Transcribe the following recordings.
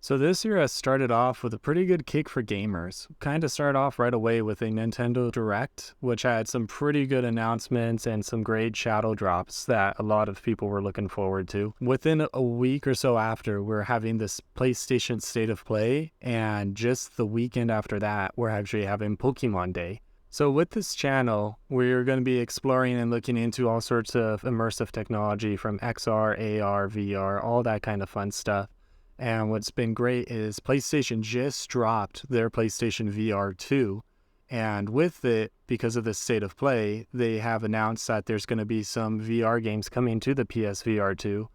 So this year has started off with a pretty good kick for gamers. Kind of started off right away with a Nintendo Direct, which had some pretty good announcements and some great shadow drops that a lot of people were looking forward to. Within a week or so after, we're having this PlayStation State of Play, and just the weekend after that, we're actually having Pokemon Day. So with this channel, we're going to be exploring and looking into all sorts of immersive technology from XR, AR, VR, all that kind of fun stuff. And what's been great is PlayStation just dropped their PlayStation VR 2. And with it, because of the state of play, they have announced that there's going to be some VR games coming to the PSVR 2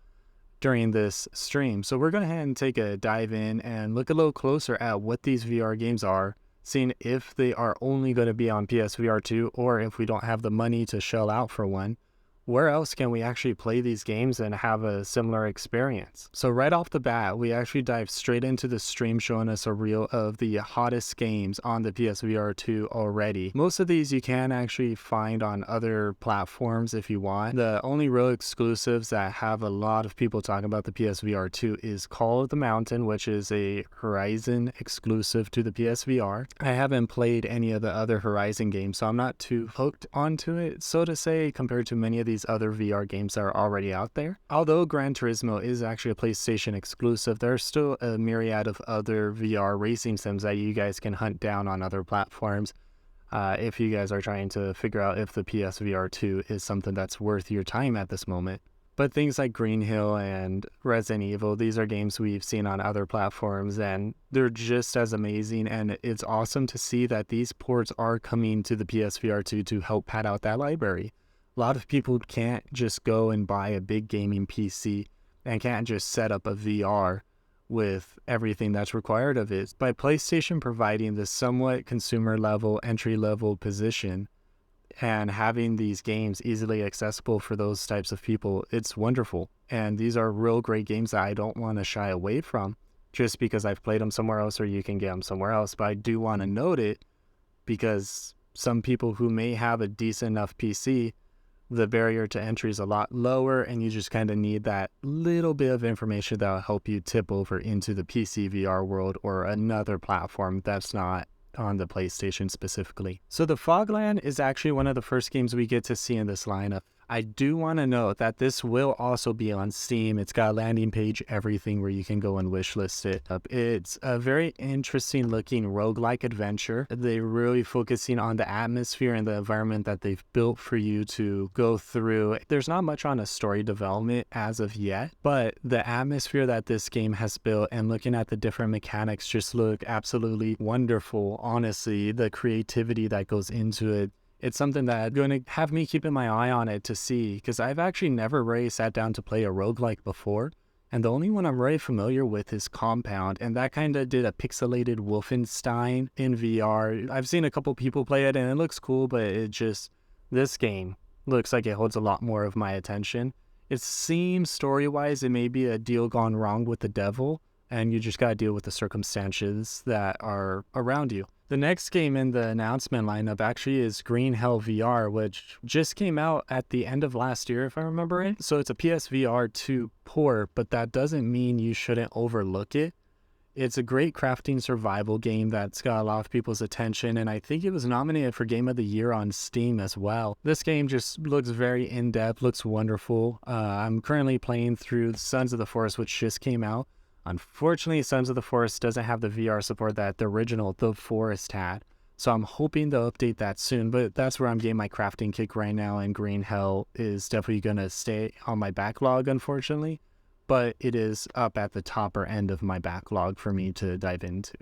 during this stream. So we're going to head and take a dive in and look a little closer at what these VR games are, seeing if they are only going to be on PSVR 2 or if we don't have the money to shell out for one. Where else can we actually play these games and have a similar experience? So right off the bat, we actually dive straight into the stream showing us a reel of the hottest games on the PSVR 2 already. Most of these you can actually find on other platforms if you want. The only real exclusives that have a lot of people talking about the PSVR 2 is Call of the Mountain, which is a Horizon exclusive to the PSVR. I haven't played any of the other Horizon games, so I'm not too hooked onto it, so to say, compared to many of these other VR games that are already out there. Although Gran Turismo is actually a PlayStation exclusive, there's still a myriad of other VR racing sims that you guys can hunt down on other platforms if you guys are trying to figure out if the PSVR 2 is something that's worth your time at this moment. But things like Green Hill and Resident Evil, these are games we've seen on other platforms, and they're just as amazing, and it's awesome to see that these ports are coming to the PSVR 2 to help pad out that library. A lot of people can't just go and buy a big gaming PC and can't just set up a VR with everything that's required of it. By PlayStation providing this somewhat consumer level, entry level position and having these games easily accessible for those types of people, it's wonderful. And these are real great games that I don't want to shy away from just because I've played them somewhere else or you can get them somewhere else. But I do want to note it because some people who may have a decent enough PC, the barrier to entry is a lot lower, and you just kind of need that little bit of information that will help you tip over into the PC VR world or another platform that's not on the PlayStation specifically. So the Fogland is actually one of the first games we get to see in this lineup. I do want to note that this will also be on Steam. It's got a landing page, everything where you can go and wishlist it up. It's a very interesting looking roguelike adventure. They're really focusing on the atmosphere and the environment that they've built for you to go through. There's not much on a story development as of yet, but the atmosphere that this game has built and looking at the different mechanics just look absolutely wonderful. Honestly, the creativity that goes into it, it's something that's going to have me keeping my eye on it to see, because I've actually never really sat down to play a roguelike before, and the only one I'm really familiar with is Compound, and that kind of did a pixelated Wolfenstein in VR. I've seen a couple people play it, and it looks cool, but this game looks like it holds a lot more of my attention. It seems story-wise it may be a deal gone wrong with the devil, and you just got to deal with the circumstances that are around you. The next game in the announcement lineup actually is Green Hell VR, which just came out at the end of last year, if I remember right. So it's a PSVR 2 port, but that doesn't mean you shouldn't overlook it. It's a great crafting survival game that's got a lot of people's attention, and I think it was nominated for Game of the Year on Steam as well. This game just looks very in-depth, looks wonderful. I'm currently playing through Sons of the Forest, which just came out. Unfortunately, Sons of the Forest doesn't have the VR support that the original The Forest had, so I'm hoping they'll update that soon, but that's where I'm getting my crafting kick right now, and Green Hell is definitely going to stay on my backlog, unfortunately, but it is up at the topper end of my backlog for me to dive into.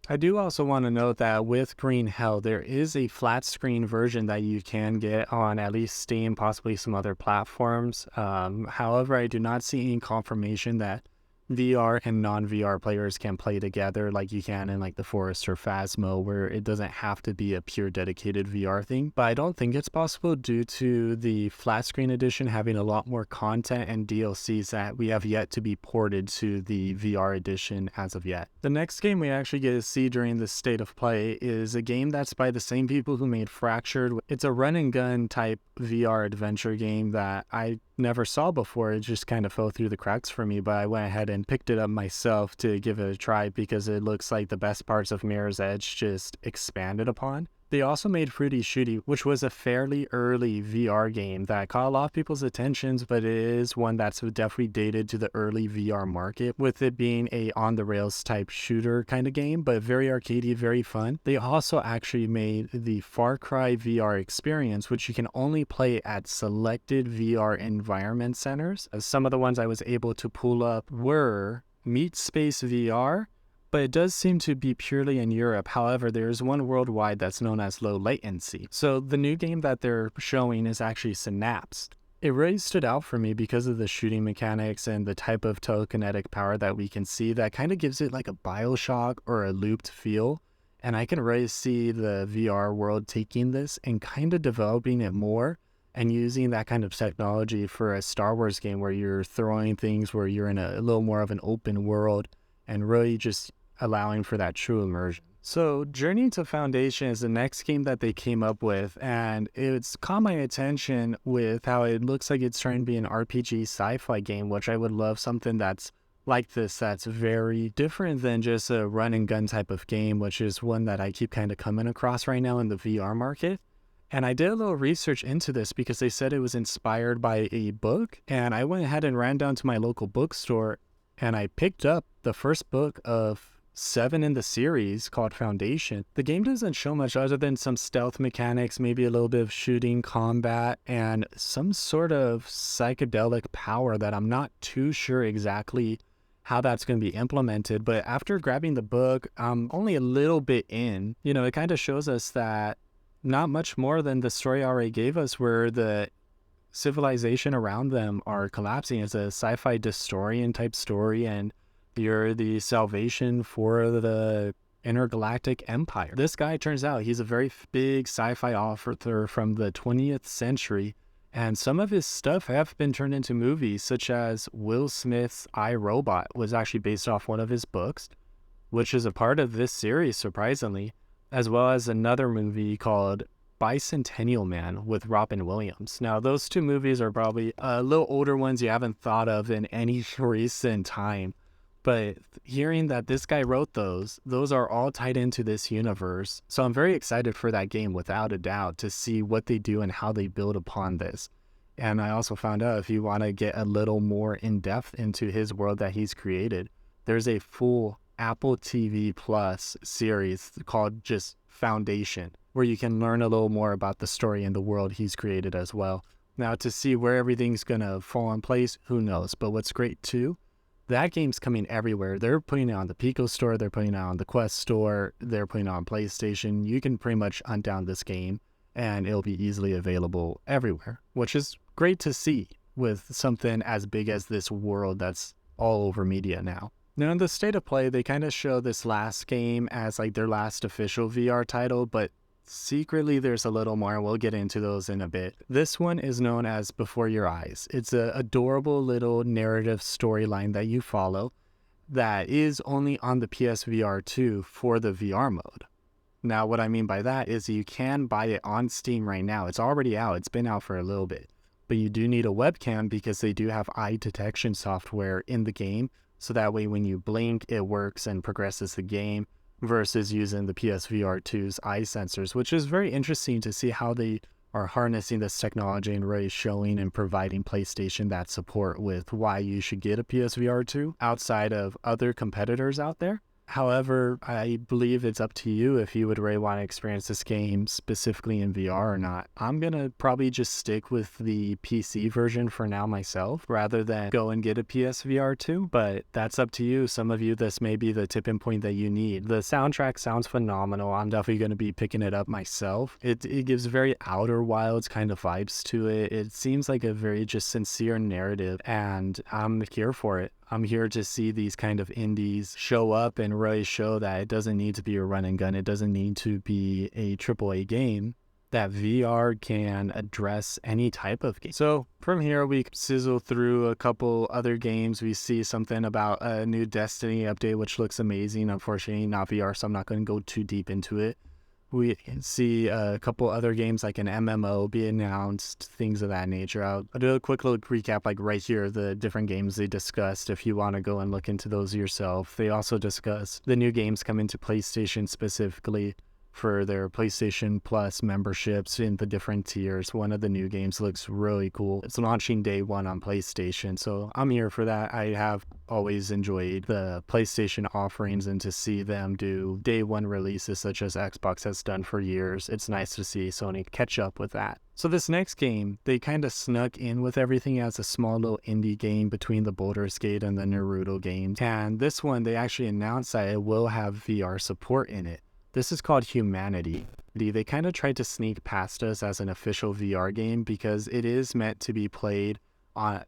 I do also want to note that with Green Hell, there is a flat screen version that you can get on at least Steam, possibly some other platforms. However, I do not see any confirmation that VR and non-VR players can play together like you can in like The Forest or Phasmo, where it doesn't have to be a pure dedicated VR thing. But I don't think it's possible due to the flat screen edition having a lot more content and DLCs that we have yet to be ported to the VR edition as of yet. The next game we actually get to see during the state of play is a game that's by the same people who made Fractured. It's a run and gun type VR adventure game that I never saw before. It just kind of fell through the cracks for me, but I went ahead and picked it up myself to give it a try because it looks like the best parts of Mirror's Edge just expanded upon. They also made Fruity Shooty, which was a fairly early VR game that caught a lot of people's attentions, but it is one that's definitely dated to the early VR market, with it being a on-the-rails type shooter kind of game, but very arcadey, very fun. They also actually made the Far Cry VR experience, which you can only play at selected VR environment centers. Some of the ones I was able to pull up were Meat Space VR, but it does seem to be purely in Europe. However, there's one worldwide that's known as Low Latency. So the new game that they're showing is actually Synapse. It really stood out for me because of the shooting mechanics and the type of telekinetic power that we can see that kind of gives it like a BioShock or a looped feel. And I can really see the VR world taking this and kind of developing it more and using that kind of technology for a Star Wars game where you're throwing things, where you're in a little more of an open world and really just allowing for that true immersion. So Journey to Foundation is the next game that they came up with, and it's caught my attention with how it looks like it's trying to be an RPG sci-fi game, which I would love something that's like this, that's very different than just a run and gun type of game, which is one that I keep kind of coming across right now in the VR market. And I did a little research into this because they said it was inspired by a book, and I went ahead and ran down to my local bookstore and I picked up the first book of 7 in the series called Foundation. The game doesn't show much other than some stealth mechanics, maybe a little bit of shooting, combat, and some sort of psychedelic power that I'm not too sure exactly how that's going to be implemented. But after grabbing the book, I'm only a little bit in. You know, it kind of shows us that not much more than the story already gave us, where the civilization around them are collapsing. It's a sci-fi dystopian type story, and you're the salvation for the intergalactic empire. This guy, turns out, he's a very big sci-fi author from the 20th century, and some of his stuff have been turned into movies, such as Will Smith's I, Robot was actually based off one of his books, which is a part of this series, surprisingly, as well as another movie called Bicentennial Man with Robin Williams. Now, those two movies are probably a little older ones you haven't thought of in any recent time. But hearing that this guy wrote those are all tied into this universe. So I'm very excited for that game, without a doubt, to see what they do and how they build upon this. And I also found out, if you want to get a little more in depth into his world that he's created, there's a full Apple TV Plus series called just Foundation, where you can learn a little more about the story and the world he's created as well. Now, to see where everything's going to fall in place, who knows? But what's great too, that game's coming everywhere. They're putting it on the Pico store, they're putting it on the Quest store, they're putting it on PlayStation. You can pretty much hunt down this game and it'll be easily available everywhere, which is great to see with something as big as this world that's all over media now. Now, in the state of play, they kind of show this last game as like their last official VR title, but secretly there's a little more. We'll get into those in a bit. This one is known as Before Your Eyes. It's an adorable little narrative storyline that you follow that is only on the PSVR 2 for the VR mode. Now, what I mean by that is you can buy it on Steam right now. It's already out. It's been out for a little bit. But you do need a webcam because they do have eye detection software in the game. So that way when you blink, it works and progresses the game, versus using the PSVR 2's eye sensors, which is very interesting to see how they are harnessing this technology and really showing and providing PlayStation that support with why you should get a PSVR 2 outside of other competitors out there. However, I believe it's up to you if you would really want to experience this game specifically in VR or not. I'm going to probably just stick with the PC version for now myself, rather than go and get a PSVR 2, but that's up to you. Some of you, this may be the tipping point that you need. The soundtrack sounds phenomenal. I'm definitely going to be picking it up myself. It gives very Outer Wilds kind of vibes to it. It seems like a very just sincere narrative, and I'm here for it. I'm here to see these kind of indies show up and really show that it doesn't need to be a run and gun. It doesn't need to be a AAA game. That VR can address any type of game. So from here, we sizzle through a couple other games. We see something about a new Destiny update, which looks amazing. Unfortunately, not VR, so I'm not going to go too deep into it. We see a couple other games like an MMO be announced, things of that nature. I'll do a quick little recap, like right here, the different games they discussed if you want to go and look into those yourself. They also discuss the new games coming to PlayStation specifically for their PlayStation Plus memberships in the different tiers. One of the new games looks really cool. It's launching day one on PlayStation, so I'm here for that. I have always enjoyed the PlayStation offerings, and to see them do day one releases such as Xbox has done for years, it's nice to see Sony catch up with that. So this next game, they kind of snuck in with everything as a small little indie game between the Baldur's Gate and the Naruto games. And this one, they actually announced that it will have VR support in it. This is called Humanity. They kind of tried to sneak past us as an official VR game because it is meant to be played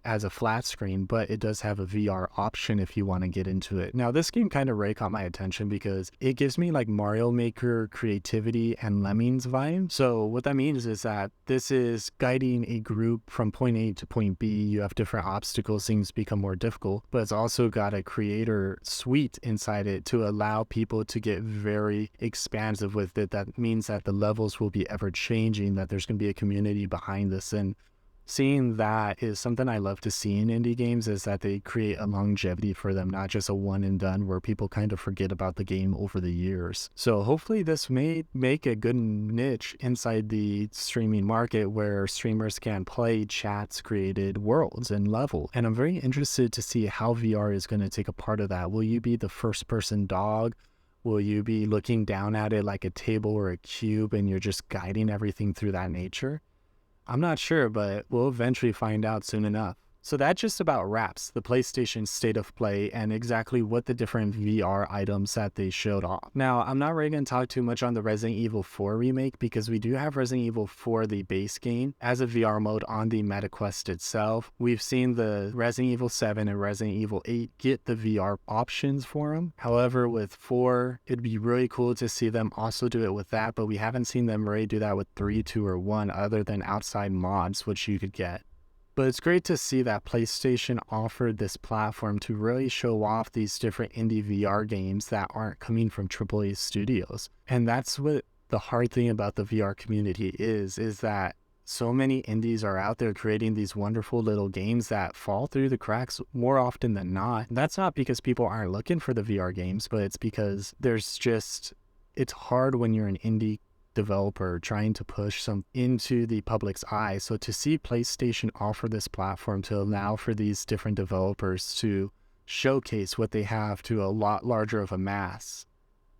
as a flat screen, but it does have a VR option if you want to get into it. Now, this game kind of really caught my attention because it gives me like Mario Maker creativity and Lemmings vibe. So what that means is that this is guiding a group from point A to point B. You have different obstacles, things become more difficult, but it's also got a creator suite inside it to allow people to get very expansive with it. That means that the levels will be ever changing, that there's going to be a community behind this. And seeing that is something I love to see in indie games, is that they create a longevity for them, not just a one and done where people kind of forget about the game over the years. So hopefully this may make a good niche inside the streaming market where streamers can play chats created worlds and level. And I'm very interested to see how VR is going to take a part of that. Will you be the first person dog? Will you be looking down at it like a table or a cube and you're just guiding everything through that nature? I'm not sure, but we'll eventually find out soon enough. So that just about wraps the PlayStation State of Play and exactly what the different VR items that they showed off. Now, I'm not really going to talk too much on the Resident Evil 4 remake because we do have Resident Evil 4, the base game, as a VR mode on the MetaQuest itself. We've seen the Resident Evil 7 and Resident Evil 8 get the VR options for them. However, with 4, it'd be really cool to see them also do it with that, but we haven't seen them really do that with 3, 2, or 1 other than outside mods, which you could get. But it's great to see that PlayStation offered this platform to really show off these different indie VR games that aren't coming from AAA studios. And that's what the hard thing about the VR community is that so many indies are out there creating these wonderful little games that fall through the cracks more often than not. And that's not because people aren't looking for the VR games, but it's because it's hard when you're an indie developer trying to push some into the public's eye. So to see PlayStation offer this platform to allow for these different developers to showcase what they have to a lot larger of a mass,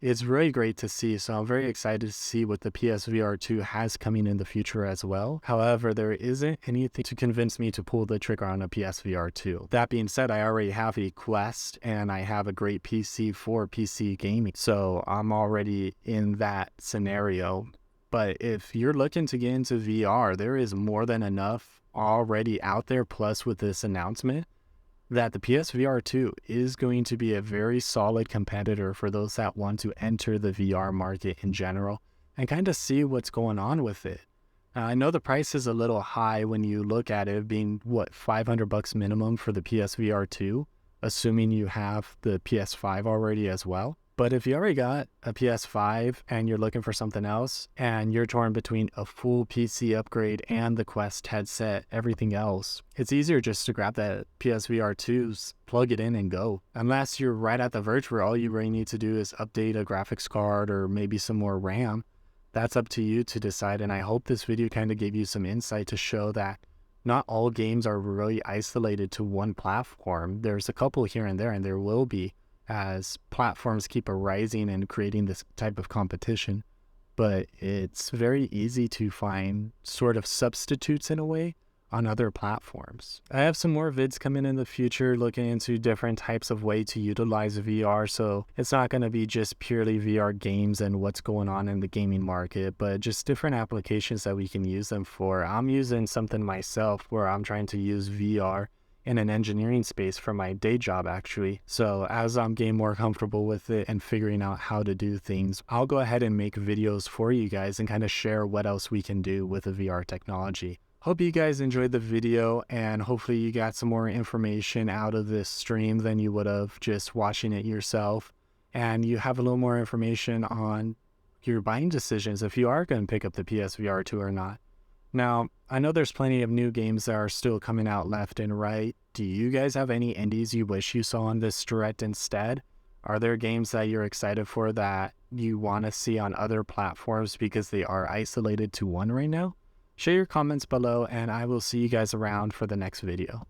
it's really great to see. So I'm very excited to see what the PSVR 2 has coming in the future as well. However, there isn't anything to convince me to pull the trigger on a PSVR 2. That being said, I already have a Quest and I have a great PC for PC gaming. So I'm already in that scenario. But if you're looking to get into VR, there is more than enough already out there. Plus with this announcement, that the PSVR 2 is going to be a very solid competitor for those that want to enter the VR market in general and kind of see what's going on with it. I know the price is a little high when you look at it being, $500 minimum for the PSVR 2, assuming you have the PS5 already as well. But if you already got a PS5 and you're looking for something else and you're torn between a full PC upgrade and the Quest headset, everything else, it's easier just to grab that PSVR 2's, plug it in and go. Unless you're right at the verge where all you really need to do is update a graphics card or maybe some more RAM. That's up to you to decide, and I hope this video kind of gave you some insight to show that not all games are really isolated to one platform. There's a couple here and there will be, as platforms keep arising and creating this type of competition. But it's very easy to find sort of substitutes in a way on other platforms. I have some more vids coming in the future looking into different types of way to utilize VR, so it's not going to be just purely VR games and what's going on in the gaming market, but just different applications that we can use them for. I'm using something myself where I'm trying to use VR in an engineering space for my day job actually. So as I'm getting more comfortable with it and figuring out how to do things, I'll go ahead and make videos for you guys and kind of share what else we can do with the VR technology. Hope you guys enjoyed the video and hopefully you got some more information out of this stream than you would have just watching it yourself. And you have a little more information on your buying decisions if you are going to pick up the PSVR 2 or not. Now, I know there's plenty of new games that are still coming out left and right. Do you guys have any indies you wish you saw on this direct instead? Are there games that you're excited for that you want to see on other platforms because they are isolated to one right now? Share your comments below, and I will see you guys around for the next video.